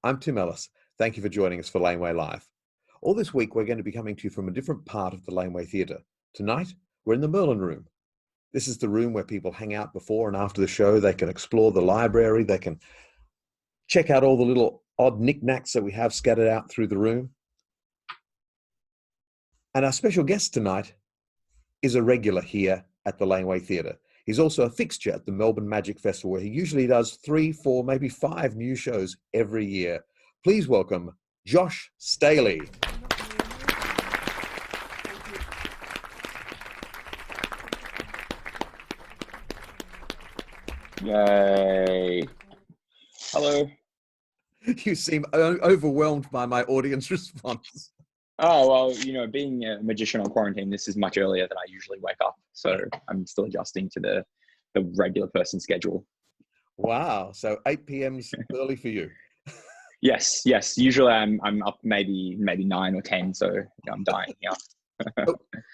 I'm Tim Ellis. Thank you for joining us for Laneway Live. All this week, we're going to be coming to you from a different part of the Laneway Theatre. Tonight, we're in the Merlin Room. This is the room where people hang out before and after the show. They can explore the library. They can check out all the little odd knickknacks that we have scattered out through the room. And our special guest tonight is a regular here at the Laneway Theatre. He's also a fixture at the Melbourne Magic Festival, where he usually does 3, 4, maybe 5 new shows every year. Please welcome Josh Staley. Yay. Hello. You seem overwhelmed by my audience response. Oh, well, you know, being a magician on quarantine, this is much earlier than I usually wake up. So I'm still adjusting to the regular person schedule. Wow. So 8 p.m.'s early for you. Yes. Usually I'm up maybe 9 or 10. So I'm dying. Yeah.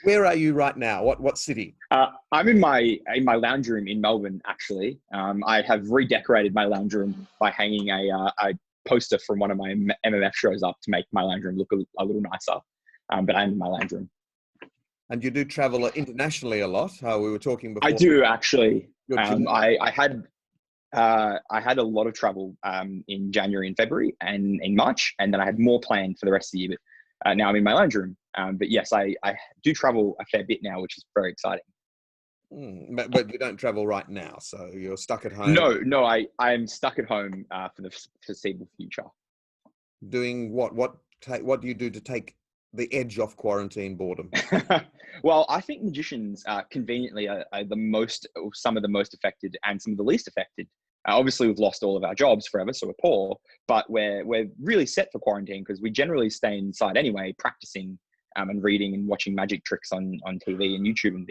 Where are you right now? What city? I'm in my lounge room in Melbourne, actually. I have redecorated my lounge room by hanging a poster from one of my MMS shows up to make my lounge room look a little nicer. But I'm in my lounge room. And you do travel internationally a lot. We were talking before. I do, actually. I had a lot of travel in January and February and in March, and then I had more planned for the rest of the year. But now I'm in my lounge room. But yes, I do travel a fair bit now, which is very exciting. But you don't travel right now, so you're stuck at home. No, I am stuck at home for the foreseeable future. Doing what? What do you do to take the edge off quarantine boredom? Well, I think magicians conveniently are some of the most affected and some of the least affected. Obviously, we've lost all of our jobs forever, so we're poor. But we're really set for quarantine because we generally stay inside anyway, practicing and reading and watching magic tricks on TV and YouTube and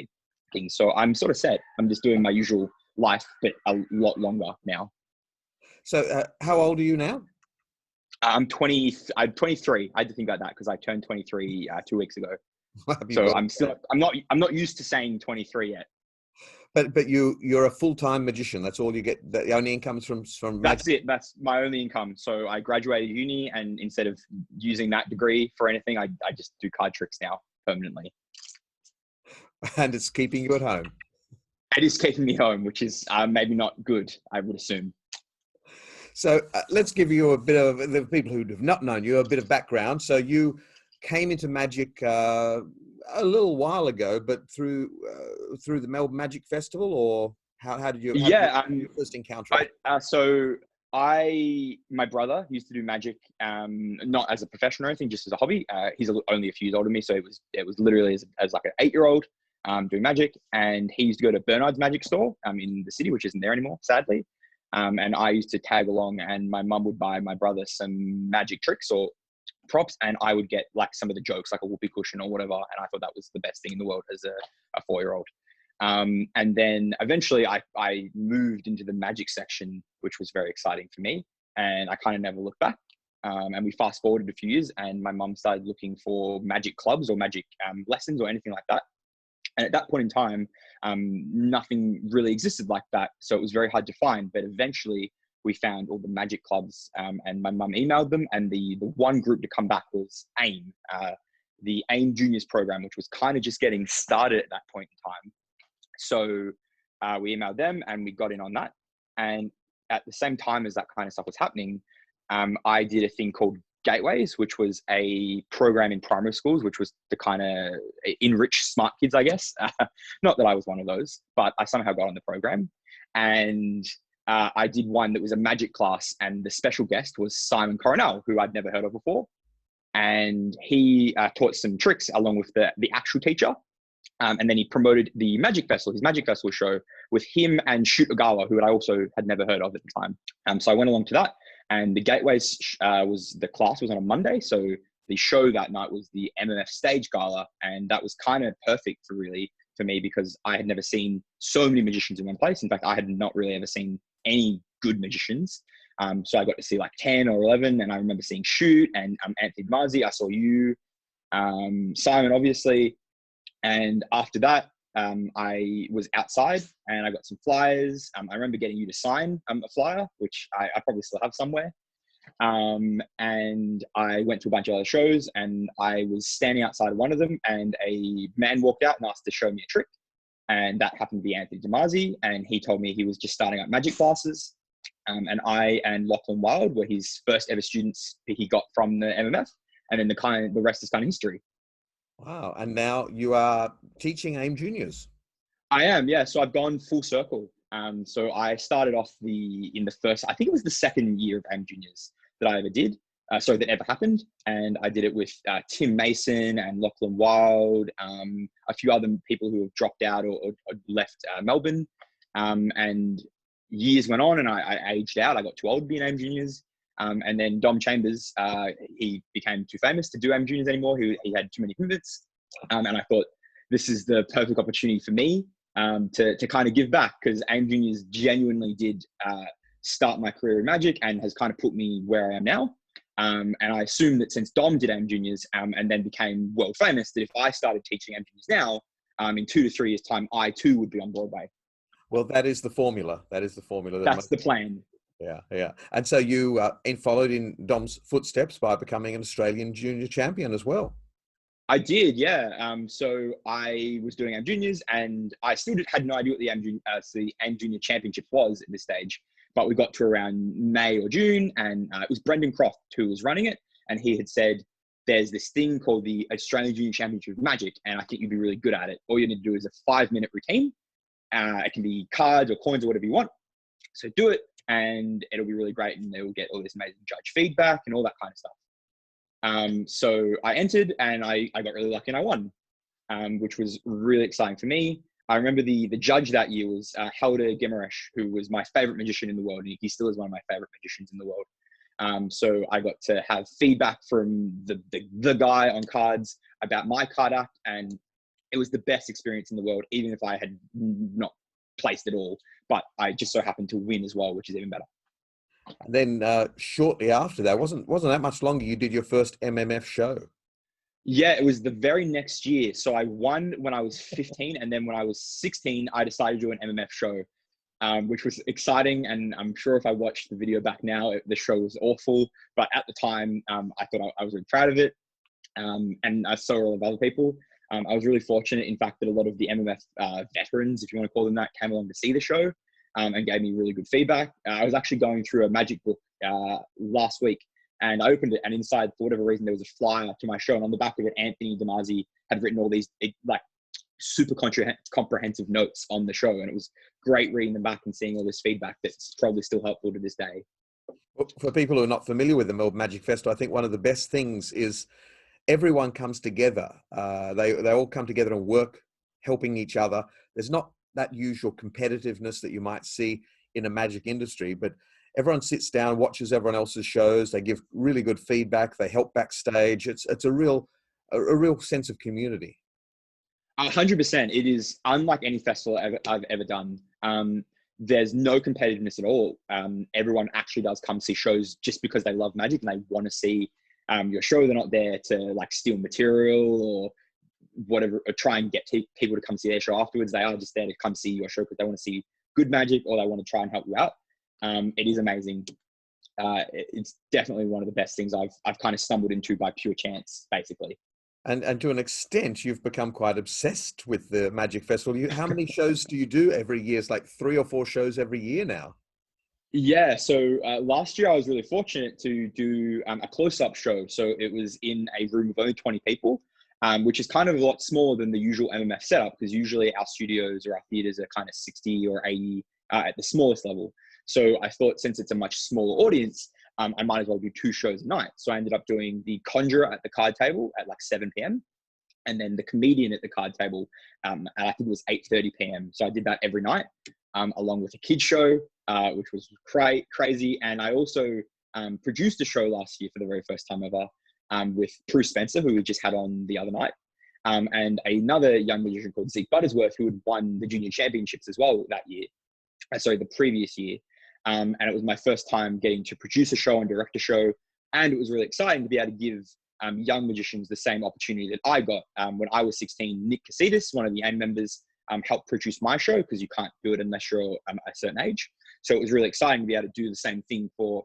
things. So I'm sort of set. I'm just doing my usual life, but a lot longer now. So how old are you now? I'm 23. I had to think about that because I turned 23 2 weeks ago. So I'm not used to saying 23 yet. But you're a full-time magician. That's all you get. The only income is from That's it. That's my only income. So I graduated uni, and instead of using that degree for anything, I just do card tricks now permanently. And it's keeping you at home. It is keeping me home, which is maybe not good, I would assume. So let's give you a bit of, the people who have not known you, a bit of background. So you came into magic a little while ago, but through the Melbourne Magic Festival, or how did you first encounter it? So my brother used to do magic, not as a profession or anything, just as a hobby. He's only a few years older than me, so it was literally as like an 8-year-old doing magic, and he used to go to Bernard's Magic Store in the city, which isn't there anymore, sadly. And I used to tag along, and my mum would buy my brother some magic tricks or props, and I would get like some of the jokes, like a whoopee cushion or whatever. And I thought that was the best thing in the world as a 4-year-old. And then eventually I moved into the magic section, which was very exciting for me. And I kind of never looked back. And we fast forwarded a few years, and my mum started looking for magic clubs or magic lessons or anything like that. And at that point in time, nothing really existed like that. So it was very hard to find. But eventually we found all the magic clubs, and my mum emailed them. And the one group to come back was AIM, the AIM Juniors program, which was kind of just getting started at that point in time. So we emailed them and we got in on that. And at the same time as that kind of stuff was happening, I did a thing called Gateways, which was a program in primary schools, which was to kind of enrich smart kids, I guess. Not that I was one of those, but I somehow got on the program. And I did one that was a magic class, and the special guest was Simon Coronel, who I'd never heard of before. And he taught some tricks along with the actual teacher. And then he promoted the Magic Festival, his Magic Festival show, with him and Shoot Ogawa, who I also had never heard of at the time. So I went along to that. And the Gateways the class was on a Monday. So the show that night was the MMS Stage Gala. And that was kind of perfect for me, because I had never seen so many magicians in one place. In fact, I had not really ever seen any good magicians. So I got to see like 10 or 11. And I remember seeing Shoot and Anthony Mazzi. I saw you, Simon, obviously. And after that, I was outside and I got some flyers. I remember getting you to sign a flyer, which I probably still have somewhere. And I went to a bunch of other shows, and I was standing outside of one of them, and a man walked out and asked to show me a trick. And that happened to be Anthony Damasi, and he told me he was just starting up magic classes. And I and Lachlan Wild were his first ever students he got from the MMF, and then the rest is kind of history. Wow. And now you are teaching AIM juniors. I am, yeah. So I've gone full circle. So I started off in the first, I think it was the second year of AIM juniors that I ever did. That ever happened. And I did it with Tim Mason and Lachlan Wild, a few other people who have dropped out or left Melbourne. And years went on, and I aged out. I got too old to be in AIM juniors. And then Dom Chambers, he became too famous to do AIM juniors anymore. He had too many commitments. And I thought, this is the perfect opportunity for me to kind of give back, because AIM juniors genuinely did start my career in magic and has kind of put me where I am now. And I assume that since Dom did AIM juniors and then became world famous, that if I started teaching AIM juniors now, in 2 to 3 years' time, I too would be on Broadway. Well, that is the formula. That is the formula. That's the plan. Yeah, yeah. And so you followed in Dom's footsteps by becoming an Australian junior champion as well. I did, yeah. So I was doing AIM juniors, and I still had no idea what the AIM junior championship was at this stage. But we got to around May or June, and it was Brendan Croft who was running it, and he had said, there's this thing called the Australian Junior Championship of Magic, and I think you'd be really good at it. All you need to do is a 5-minute routine. It can be cards or coins or whatever you want. So do it, and it'll be really great, and they will get all this amazing judge feedback and all that kind of stuff. So I entered, and I got really lucky, and I won, which was really exciting for me. I remember the judge that year was Helder Gemaresh, who was my favorite magician in the world. And he still is one of my favorite magicians in the world. So I got to have feedback from the guy on cards about my card act, and it was the best experience in the world, even if I had not placed at all. But I just so happened to win as well, which is even better. And then shortly after that, wasn't that much longer, you did your first MMF show. Yeah, it was the very next year. So I won when I was 15, and then when I was 16, I decided to do an MMF show, which was exciting. And I'm sure if I watched the video back now, the show was awful. But at the time, I thought I was really proud of it. And I saw all of other people. I was really fortunate, in fact, that a lot of the MMF veterans, if you want to call them that, came along to see the show and gave me really good feedback. I was actually going through a magic book last week, and I opened it, and inside, for whatever reason, there was a flyer to my show, and on the back of it, Anthony Damasi had written all these super comprehensive notes on the show, and it was great reading them back and seeing all this feedback that's probably still helpful to this day. For people who are not familiar with the Melbourne Magic Festival, I think one of the best things is everyone comes together. They all come together and work, helping each other. There's not that usual competitiveness that you might see in a magic industry, but everyone sits down, watches everyone else's shows. They give really good feedback. They help backstage. It's a real sense of community. 100%. It is unlike any festival I've ever done. There's no competitiveness at all. Everyone actually does come see shows just because they love magic and they want to see your show. They're not there to steal material or whatever, or try and get people to come see their show afterwards. They are just there to come see your show because they want to see good magic, or they want to try and help you out. It is amazing. It's definitely one of the best things I've kind of stumbled into by pure chance, basically. And to an extent, you've become quite obsessed with the Magic Festival. How many shows do you do every year? It's like 3 or 4 shows every year now. Yeah, so last year I was really fortunate to do a close-up show. So it was in a room of only 20 people, which is kind of a lot smaller than the usual MMF setup, because usually our studios or our theaters are kind of 60 or 80 at the smallest level. So I thought, since it's a much smaller audience, I might as well do 2 shows a night. So I ended up doing the Conjurer at the card table at like 7 p.m. and then the Comedian at the card table at I think it was 8:30 p.m. So I did that every night, along with a kids show, which was crazy. And I also produced a show last year for the very first time ever with Prue Spencer, who we just had on the other night, and another young magician called Zeke Buttersworth, who had won the junior championships as well that year. Sorry, the previous year. And it was my first time getting to produce a show and direct a show. And it was really exciting to be able to give young magicians the same opportunity that I got. When I was 16, Nick Casitas, one of the AIM members, helped produce my show, because you can't do it unless you're a certain age. So it was really exciting to be able to do the same thing for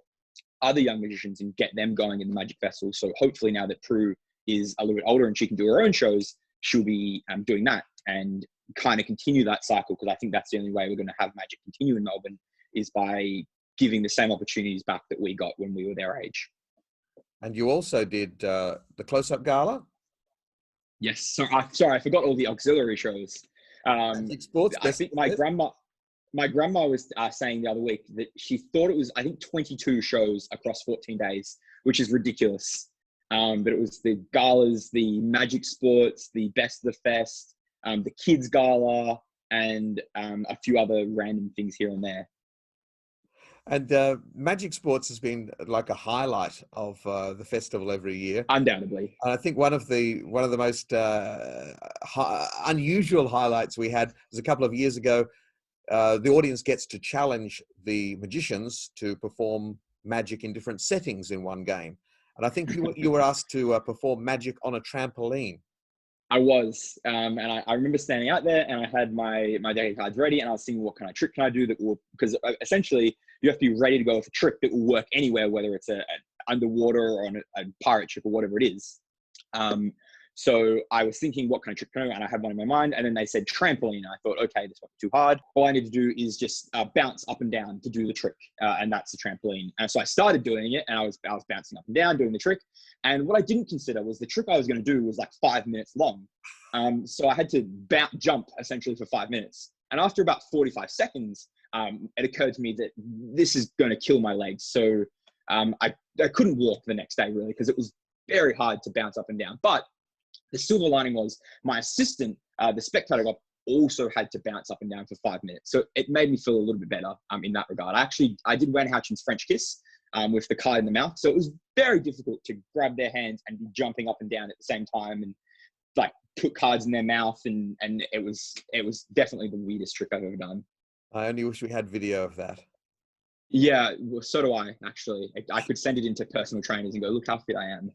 other young magicians and get them going in the Magic Festival. So hopefully now that Prue is a little bit older and she can do her own shows, she'll be doing that and kind of continue that cycle, because I think that's the only way we're going to have magic continue in Melbourne, is by giving the same opportunities back that we got when we were their age. And you also did the close-up gala? Yes. So, sorry, I forgot all the auxiliary shows. Magic Sports. I think my grandma was saying the other week that she thought it was, I think, 22 shows across 14 days, which is ridiculous. But it was the galas, the Magic Sports, the Best of the Fest, the Kids Gala, and a few other random things here and there. And Magic Sports has been like a highlight of the festival every year. Undoubtedly. And I think one of the most unusual highlights we had was a couple of years ago. The audience gets to challenge the magicians to perform magic in different settings in one game. And I think you were asked to perform magic on a trampoline. I was, and I remember standing out there, and I had my deck of cards ready, and I was thinking, what kind of trick can I do that will, because essentially you have to be ready to go with a trick that will work anywhere, whether it's an underwater or on a pirate ship or whatever it is. So I was thinking, what kind of trick can I do? And I had one in my mind, and then they said trampoline. And I thought, okay, this won't be too hard. All I need to do is just bounce up and down to do the trick, and that's the trampoline. And so I started doing it, and I was bouncing up and down, doing the trick. And what I didn't consider was the trick I was going to do was like 5 minutes long. So I had to jump essentially for 5 minutes. And after about 45 seconds, it occurred to me that this is going to kill my legs. So I couldn't walk the next day, really, because it was very hard to bounce up and down. But the silver lining was my assistant, the spectator, also had to bounce up and down for 5 minutes. So it made me feel a little bit better in that regard. I did Wayne Houchin's French Kiss with the card in the mouth. So it was very difficult to grab their hands and be jumping up and down at the same time and like put cards in their mouth. And it was definitely the weirdest trick I've ever done. I only wish we had video of that. Yeah, well, so do I, actually. I could send it into personal trainers and go, look how fit I am.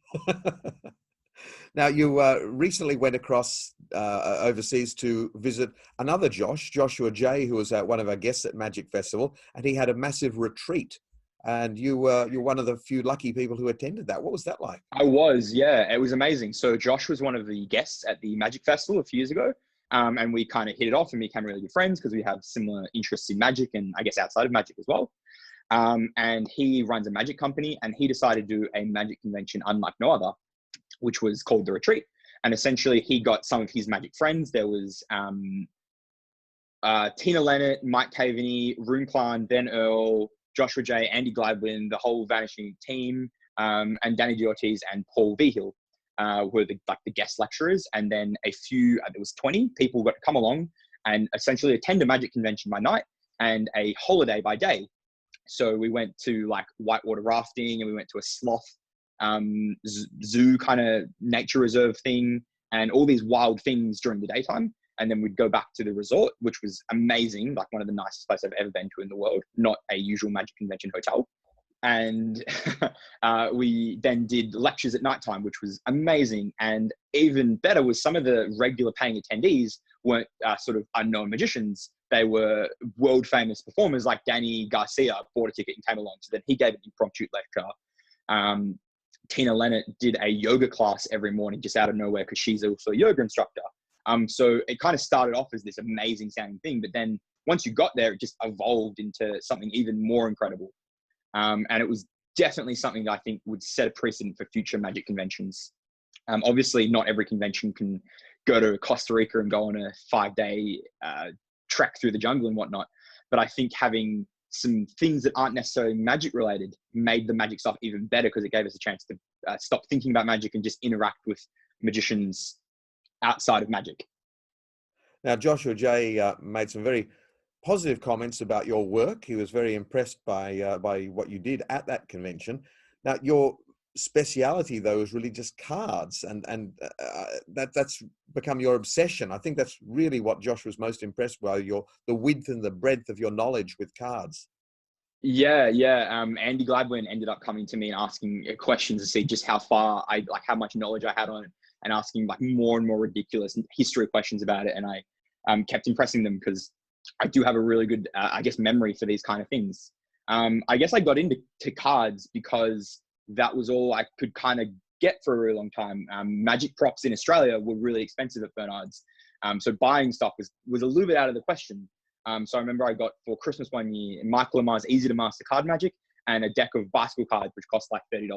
Now, you recently went across overseas to visit another Joshua J, who was one of our guests at Magic Festival, and he had a massive retreat. And you're one of the few lucky people who attended that. What was that like? I was, yeah. It was amazing. So Josh was one of the guests at the Magic Festival a few years ago. And we kind of hit it off and became really good friends because we have similar interests in magic and I guess outside of magic as well. And he runs a magic company, and he decided to do a magic convention unlike no other, which was called The Retreat. And essentially he got some of his magic friends. There was Tina Lennett, Mike Caveney, Rune Klan, Ben Earl, Joshua J, Andy Gladwin, the whole Vanishing team, and Danny Diortiz and Paul Vigil were the guest lecturers. And then a few, there was 20 people got to come along and essentially attend a magic convention by night and a holiday by day. So we went to like whitewater rafting, and we went to a sloth zoo kind of nature reserve thing, and all these wild things during the daytime. And then we'd go back to the resort, which was amazing, like one of the nicest places I've ever been to in the world, not a usual magic convention hotel. And we then did lectures at nighttime, which was amazing. And even better was some of the regular paying attendees weren't sort of unknown magicians. They were world famous performers, like Danny Garcia bought a ticket and came along. So then he gave an impromptu lecture. Tina Lennett did a yoga class every morning just out of nowhere because she's also a yoga instructor. So it kind of started off as this amazing sounding thing, but then once you got there, it just evolved into something even more incredible. And it was definitely something that I think would set a precedent for future magic conventions. Obviously, not every convention can go to Costa Rica and go on a 5-day trek through the jungle and whatnot. But I think having some things that aren't necessarily magic related made the magic stuff even better, because it gave us a chance to stop thinking about magic and just interact with magicians outside of magic. Now, Joshua J made some very positive comments about your work. He was very impressed by what you did at that convention. Now, your speciality, though, is really just cards, and that's become your obsession. I think that's really what Josh was most impressed by, the width and the breadth of your knowledge with cards. Yeah. Andy Gladwin ended up coming to me and asking questions to see just how far how much knowledge I had on it, and asking like more and more ridiculous history questions about it. And I kept impressing them because I do have a really good, I guess, memory for these kind of things. I guess I got into cards because that was all I could kind of get for a really long time. Magic props in Australia were really expensive at Bernard's. So buying stuff was a little bit out of the question. So I remember I got for Christmas one year, Michael Lamar's Easy to Master Card Magic and a deck of bicycle cards, which cost like $30,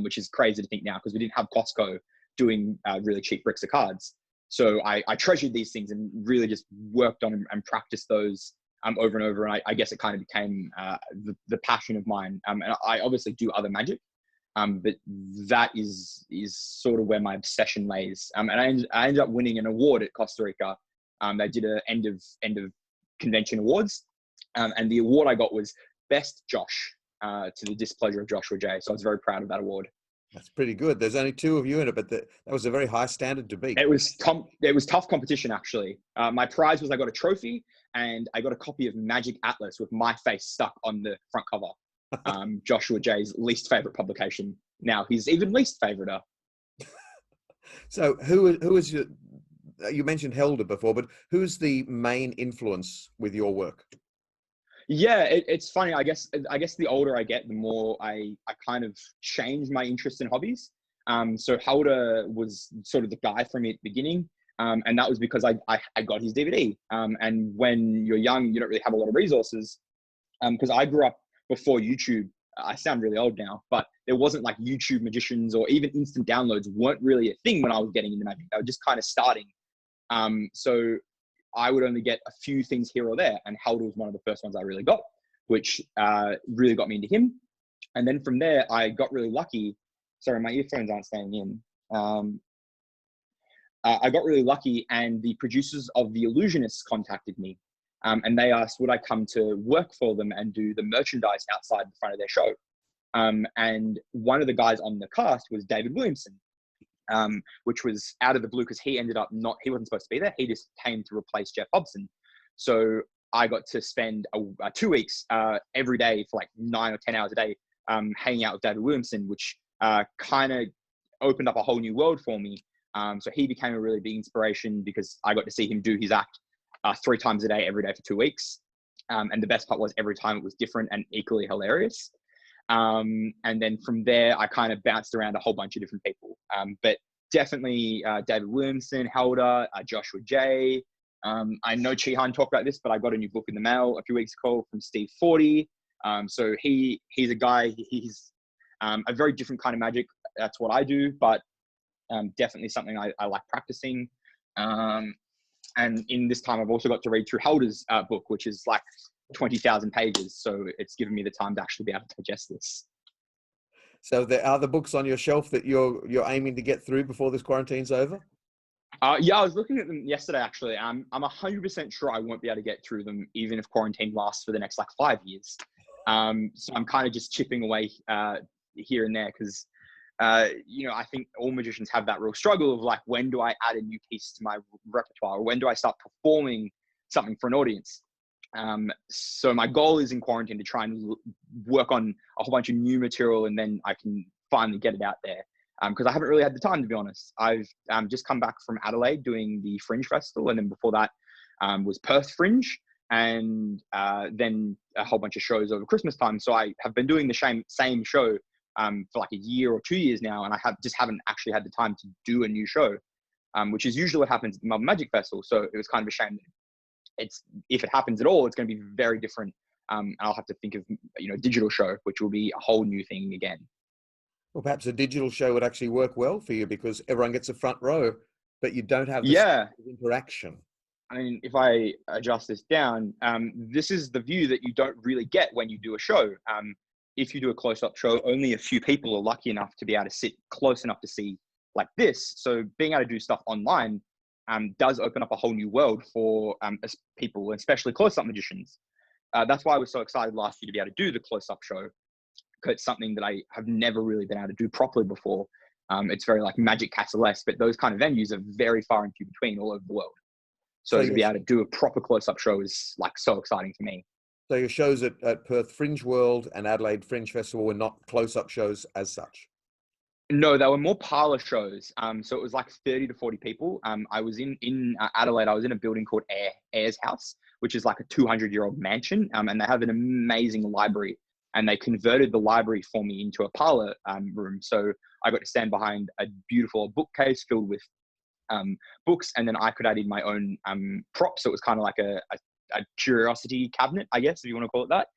which is crazy to think now because we didn't have Costco doing really cheap bricks of cards. So I treasured these things and really just worked on and practiced those over and over. And I guess it kind of became the passion of mine. And I obviously do other magic, but that is sort of where my obsession lays. And I ended up winning an award at Costa Rica. They did a end of convention awards. And the award I got was Best Josh, to the displeasure of Joshua J. So I was very proud of that award. That's pretty good. There's only 2 of you in it, but that was a very high standard to beat. It was tough competition, actually. My prize was I got a trophy and I got a copy of Magic Atlas with my face stuck on the front cover. Joshua J's least favorite publication. Now he's even least favorite. So who is your, you mentioned Helder before, but who's the main influence with your work? Yeah, it's funny. I guess the older I get, the more I kind of change my interest in hobbies. So Helder was sort of the guy for me at the beginning. And that was because I got his DVD. And when you're young, you don't really have a lot of resources. Because I grew up before YouTube. I sound really old now, but there wasn't like YouTube magicians or even instant downloads weren't really a thing when I was getting into magic. They were just kind of starting. So I would only get a few things here or there. And Helder was one of the first ones I really got, which really got me into him. And then from there, I got really lucky. Sorry, my earphones aren't staying in. I got really lucky and the producers of The Illusionists contacted me. And they asked, would I come to work for them and do the merchandise outside the front of their show? And one of the guys on the cast was David Williamson, which was out of the blue because he he wasn't supposed to be there. He just came to replace Jeff Hobson. So I got to spend 2 weeks every day for like 9 or 10 hours a day hanging out with David Williamson, which kind of opened up a whole new world for me. So he became a really big inspiration because I got to see him do his act 3 times a day, every day for 2 weeks. And the best part was every time it was different and equally hilarious. And then from there, I kind of bounced around a whole bunch of different people. But definitely David Williamson, Helder, Joshua J. I know Chihan talked about this, but I got a new book in the mail a few weeks ago from Steve 40. So he's a guy, he's a very different kind of magic. That's what I do, but definitely something I like practicing. And in this time, I've also got to read through Helder's book, which is like 20,000 pages. So it's given me the time to actually be able to digest this. So there are the books on your shelf that you're aiming to get through before this quarantine's over? Yeah, I was looking at them yesterday, actually. I'm 100% sure I won't be able to get through them, even if quarantine lasts for the next like 5 years. So I'm kind of just chipping away here and there because, I think all magicians have that real struggle of like, when do I add a new piece to my repertoire? Or when do I start performing something for an audience? So my goal is in quarantine to try and work on a whole bunch of new material and then I can finally get it out there. Because I haven't really had the time, to be honest. I've just come back from Adelaide doing the Fringe Festival. And then before that was Perth Fringe and then a whole bunch of shows over Christmas time. So I have been doing the same show for like a year or 2 years now. And I haven't actually had the time to do a new show, which is usually what happens at the Melbourne Magic Festival. So it was kind of a shame that if it happens at all, it's going to be very different. And I'll have to think of, a digital show, which will be a whole new thing again. Well, perhaps a digital show would actually work well for you because everyone gets a front row, but you don't have the interaction. I mean, if I adjust this down, this is the view that you don't really get when you do a show. If you do a close-up show, only a few people are lucky enough to be able to sit close enough to see like this. So being able to do stuff online does open up a whole new world for people, especially close-up magicians. That's why I was so excited last year to be able to do the close-up show. It's something that I have never really been able to do properly before. It's very like Magic Castle-esque, but those kind of venues are very far and few between all over the world. So to be able to do a proper close-up show is like so exciting to me. So your shows at Perth Fringe World and Adelaide Fringe Festival were not close-up shows as such? No, they were more parlor shows. So it was like 30 to 40 people. I was in Adelaide. I was in a building called Ayers House, which is like a 200-year-old mansion. And they have an amazing library. And they converted the library for me into a parlor room. So I got to stand behind a beautiful bookcase filled with books, and then I could add in my own props. So it was kind of like a curiosity cabinet, I guess, if you want to call it that,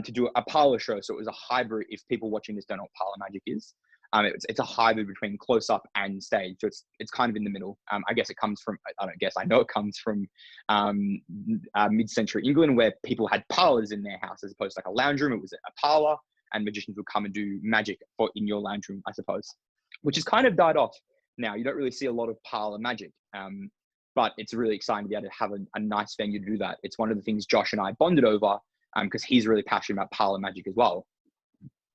to do a parlor show. So it was a hybrid. If people watching this don't know what Parlor Magic is, it's a hybrid between close up and stage. So it's kind of in the middle. I guess it comes from, I know it comes from mid-century England, where people had parlors in their house as opposed to like a lounge room. It was a parlor, and magicians would come and do magic in your lounge room, I suppose, which has kind of died off now. You don't really see a lot of parlor magic, but it's really exciting to be able to have a nice venue to do that. It's one of the things Josh and I bonded over, because he's really passionate about parlor magic as well.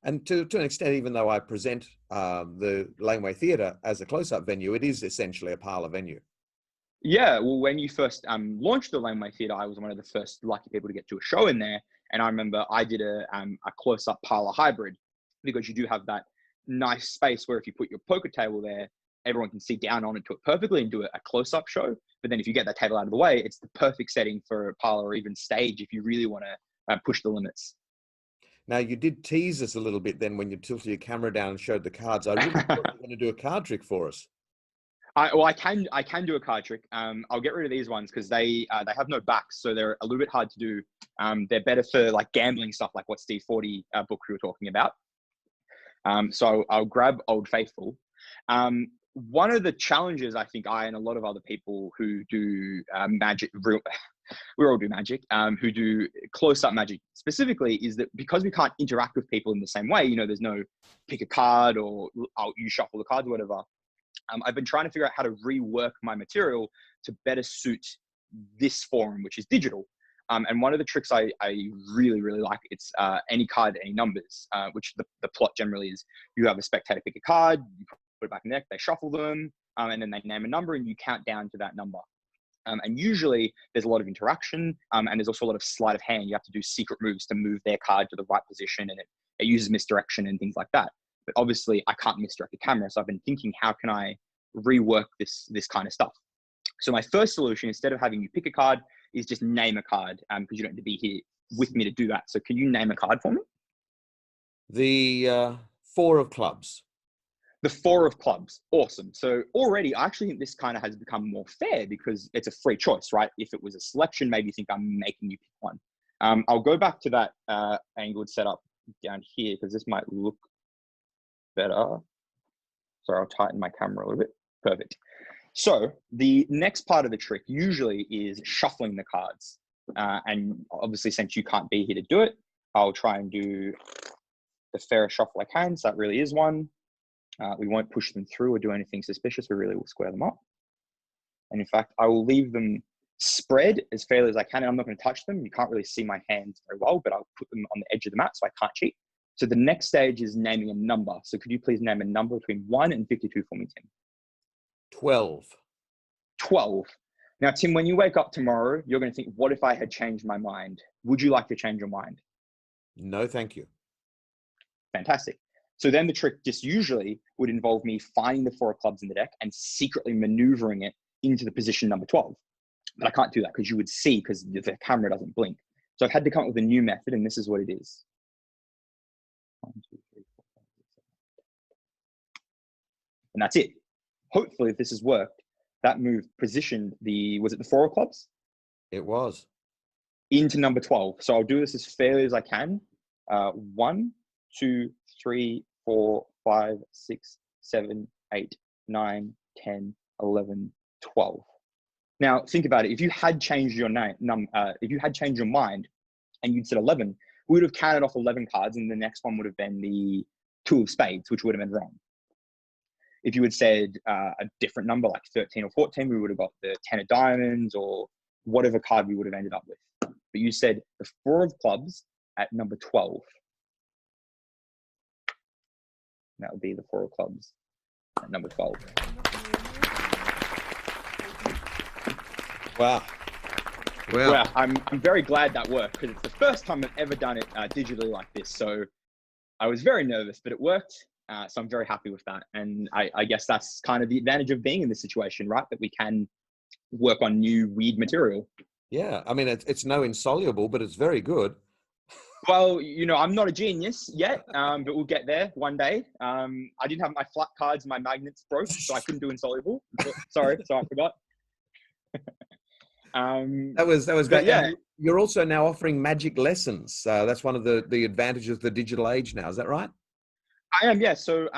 And to an extent, even though I present the Laneway Theatre as a close-up venue, it is essentially a parlor venue. Yeah, well, when you first launched the Laneway Theatre, I was one of the first lucky people to get to a show in there. And I remember I did a close-up parlor hybrid, because you do have that nice space where if you put your poker table there, everyone can see down on it to it perfectly and do a close-up show. But then if you get that table out of the way, it's the perfect setting for a parlor or even stage if you really want to push the limits. Now, you did tease us a little bit then when you tilted your camera down and showed the cards. I really thought you were going to do a card trick for us. I can do a card trick. I'll get rid of these ones because they have no backs, so they're a little bit hard to do. They're better for like gambling stuff, like what Steve 40 book we were talking about. So I'll grab Old Faithful. One of the challenges I think I and a lot of other people who do magic, we all do magic, who do close-up magic specifically, is that because we can't interact with people in the same way, there's no pick a card or you shuffle the cards or whatever. I've been trying to figure out how to rework my material to better suit this forum, which is digital. And one of the tricks I really, really like, it's any card, any numbers, which the plot generally is you have a spectator pick a card, you put it back in the deck, they shuffle them, and then they name a number and you count down to that number. And usually there's a lot of interaction, and there's also a lot of sleight of hand. You have to do secret moves to move their card to the right position, and it uses misdirection and things like that. But obviously I can't misdirect the camera. So I've been thinking, how can I rework this kind of stuff? So my first solution, instead of having you pick a card, is just name a card, because you don't have to be here with me to do that. So can you name a card for me? The 4 of clubs. The 4 of clubs. Awesome. So already, I actually think this kind of has become more fair because it's a free choice, right? If it was a selection, maybe you think I'm making you pick one. I'll go back to that angled setup down here because this might look better. Sorry, I'll tighten my camera a little bit. Perfect. So the next part of the trick usually is shuffling the cards. And obviously, since you can't be here to do it, I'll try and do the fairest shuffle I can. So that really is one. We won't push them through or do anything suspicious. We really will square them up. And in fact, I will leave them spread as fairly as I can. And I'm not going to touch them. You can't really see my hands very well, but I'll put them on the edge of the mat so I can't cheat. So the next stage is naming a number. So could you please name a number between 1 and 52 for me, Tim? 12. 12. Now, Tim, when you wake up tomorrow, you're going to think, what if I had changed my mind? Would you like to change your mind? No, thank you. Fantastic. So then the trick just usually would involve me finding the 4 of clubs in the deck and secretly maneuvering it into the position number 12. But I can't do that because you would see because the camera doesn't blink. So I've had to come up with a new method, and this is what it is. 1, 2, 3, 4, 5, 6, 7, 8. And that's it. Hopefully, if this has worked, that move positioned was it the 4 of clubs? It was. Into number 12. So I'll do this as fairly as I can. 1, 2, 3, 4, 5, 6, 7, 8, 9, 10, 11, 12. Now think about it. If you had changed your if you had changed your mind and you'd said 11, we would have counted off 11 cards, and the next one would have been the 2 of spades, which would have been wrong. If you had said a different number, like 13 or 14, we would have got the 10 of diamonds or whatever card we would have ended up with. But you said the 4 of clubs at number 12. That would be the 4 of clubs at number 12. Wow. Well, I'm very glad that worked because it's the first time I've ever done it digitally like this. So I was very nervous, but it worked. So I'm very happy with that. And I guess that's kind of the advantage of being in this situation, right? That we can work on new weird material. Yeah, I mean, it's no insoluble, but it's very good. Well, you know, I'm not a genius yet, but we'll get there one day. I didn't have my flat cards, my magnets broke, so I couldn't do insoluble. Sorry, I forgot. That was great. Yeah, And you're also now offering magic lessons. That's one of the advantages of the digital age now. Is that right? I am. Yeah. So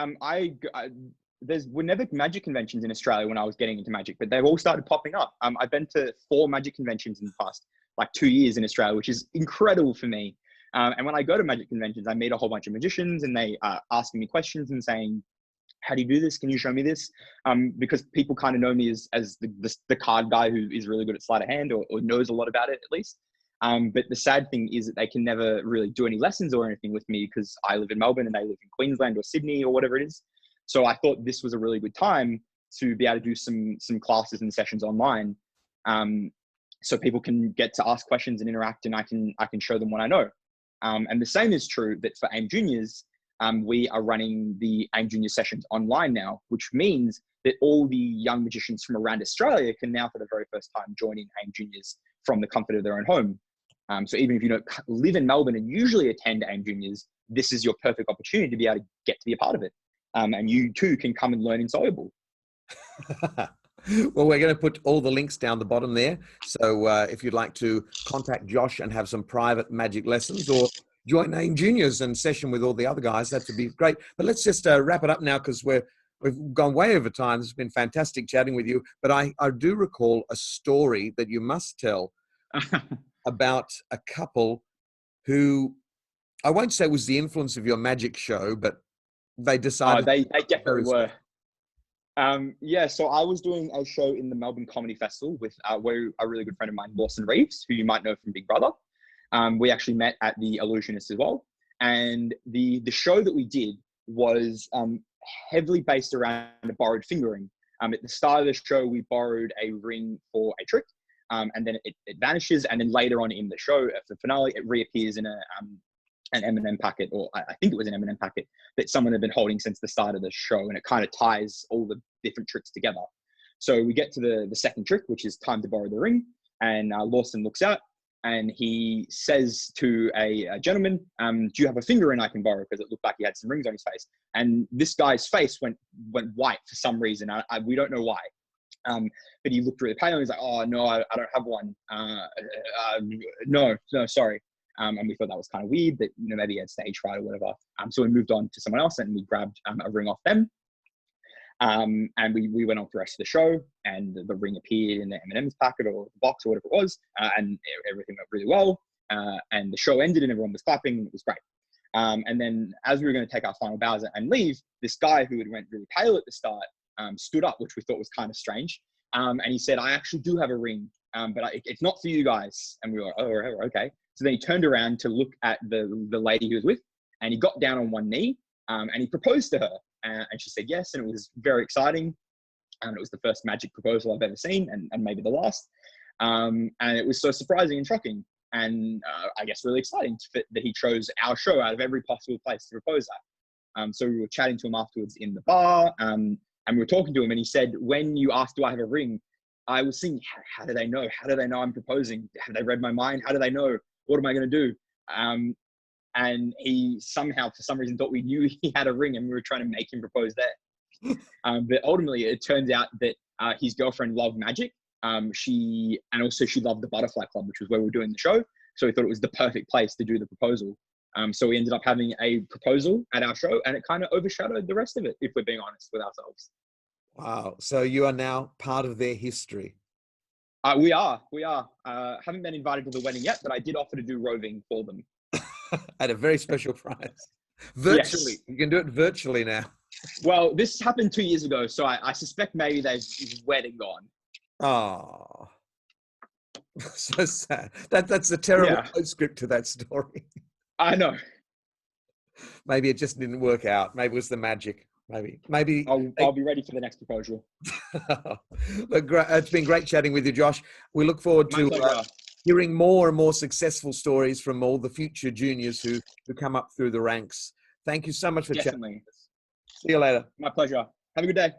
were never magic conventions in Australia when I was getting into magic, but they've all started popping up. I've been to 4 magic conventions in the past, like 2 years in Australia, which is incredible for me. And when I go to magic conventions, I meet a whole bunch of magicians, and they are asking me questions and saying, "How do you do this? Can you show me this?" Because people kind of know me as the card guy who is really good at sleight of hand, or knows a lot about it at least. But the sad thing is that they can never really do any lessons or anything with me because I live in Melbourne and they live in Queensland or Sydney or whatever it is. So I thought this was a really good time to be able to do some classes and sessions online, so people can get to ask questions and interact, and I can show them what I know. And the same is true that for AIM Juniors, we are running the AIM Junior sessions online now, which means that all the young magicians from around Australia can now, for the very first time, join in AIM Juniors from the comfort of their own home. So even if you don't live in Melbourne and usually attend AIM Juniors, this is your perfect opportunity to be able to get to be a part of it. And you too can come and learn Insoluble. Well, we're going to put all the links down the bottom there. So if you'd like to contact Josh and have some private magic lessons, or join AIM Juniors and session with all the other guys, that would be great. But let's just wrap it up now, because we've gone way over time. It's been fantastic chatting with you. But I do recall a story that you must tell about a couple who, I won't say was the influence of your magic show, but they decided. They definitely were. Yeah, so I was doing a show in the Melbourne Comedy Festival with where a really good friend of mine, Lawson Reeves, who you might know from Big Brother. We actually met at the Illusionist as well. And the show that we did was heavily based around a borrowed fingering. At the start of the show, we borrowed a ring for a trick, and then it vanishes. And then later on in the show, at the finale, it reappears in an M&M packet, or I think it was an M&M packet that someone had been holding since the start of the show, and it kind of ties all the different tricks together. So we get to the second trick, which is time to borrow the ring, and Lawson looks out and he says to a gentleman, "Do you have a finger ring I can borrow?" Because it looked like he had some rings on his face, and this guy's face went white for some reason. We don't know why. But he looked really pale and he's like, "Oh no, I don't have one. No, sorry." And we thought that was kind of weird, that, you know, maybe he had stage fright or whatever. So we moved on to someone else and we grabbed a ring off them. And we went on for the rest of the show, and the ring appeared in the M&M's packet or the box or whatever it was, and everything went really well. And the show ended and everyone was clapping and it was great. And then as we were going to take our final bows and leave, this guy who had went really pale at the start stood up, which we thought was kind of strange. And he said, "I actually do have a ring, but it's not for you guys." And we were like, "Oh, okay." So then he turned around to look at the lady he was with, and he got down on one knee, and he proposed to her. And she said yes, and it was very exciting. And it was the first magic proposal I've ever seen, and maybe the last. And it was so surprising and shocking, and I guess really exciting that he chose our show out of every possible place to propose at. So we were chatting to him afterwards in the bar, and we were talking to him, and he said, "When you asked, do I have a ring?" I was thinking, how do they know? How do they know I'm proposing? Have they read my mind? How do they know? What am I going to do? And he somehow, for some reason, thought we knew he had a ring, and we were trying to make him propose there. But ultimately, it turns out that his girlfriend loved magic. She loved the Butterfly Club, which was where we were doing the show. So he thought it was the perfect place to do the proposal. So we ended up having a proposal at our show, and it kind of overshadowed the rest of it, if we're being honest with ourselves. Wow. So you are now part of their history. We are. Haven't been invited to the wedding yet, but I did offer to do roving for them. At a very special price. Virtually. Yes. You can do it virtually now. Well, this happened 2 years ago, so I suspect maybe they've wed and gone. Oh, so sad. That's a terrible postscript to that story. I know. Maybe it just didn't work out. Maybe it was the magic. Maybe I'll be ready for the next proposal. Look, it's been great chatting with you, Josh. We look forward to hearing more and more successful stories from all the future juniors who come up through the ranks. Thank you so much for chatting with us. See you later. My pleasure. Have a good day.